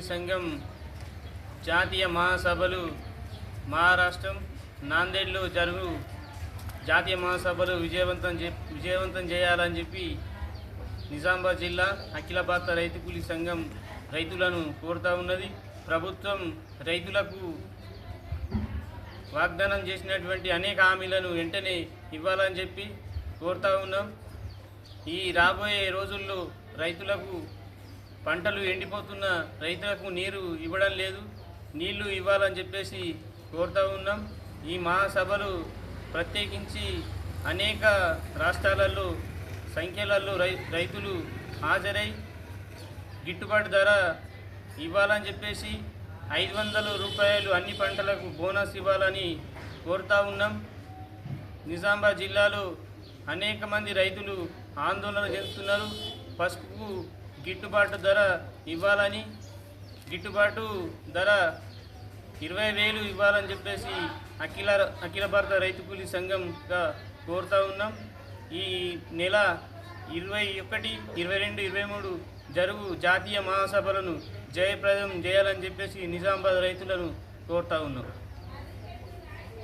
సంఘం జాతీయ మహాసభలు మహారాష్ట్రం నాందేడ్లో జరుగు జాతీయ మహాసభలు విజయవంతం చేయాలని చెప్పి నిజామాబాద్ జిల్లా అఖిల భారత రైతు కూలీ సంఘం రైతులను కోరుతూ ఉన్నది. ప్రభుత్వం రైతులకు వాగ్దానం చేసినటువంటి అనేక హామీలను వెంటనే ఇవ్వాలని చెప్పి కోరుతూ ఉన్నాం. ఈ రాబోయే రోజుల్లో రైతులకు పంటలు ఎండిపోతున్న రైతులకు నీరు ఇవ్వడం లేదు, నీళ్లు ఇవ్వాలని చెప్పేసి కోరుతూ ఉన్నాం. ఈ మహాసభలు ప్రత్యేకించి అనేక రాష్ట్రాలలో సంఖ్యలలో రైతులు హాజరై గిట్టుబాటు ధర ఇవ్వాలని చెప్పేసి 500 రూపాయలు అన్ని పంటలకు బోనస్ ఇవ్వాలని కోరుతూ ఉన్నాం. నిజామాబాద్ జిల్లాలో అనేక మంది రైతులు ఆందోళన చెందుతున్నారు. పసుపుకు గిట్టుబాటు ధర ఇవ్వాలని, గిట్టుబాటు ధర 20,000 ఇవ్వాలని చెప్పేసి అఖిల భారత రైతు కూలీ సంఘంగా కోరుతూ ఉన్నాం. ఈ నెల 21, 22, 23 జరుగు జాతీయ మహాసభలను జయప్రదం చేయాలని చెప్పేసి నిజామాబాద్ రైతులను కోరుతూ ఉన్నాం.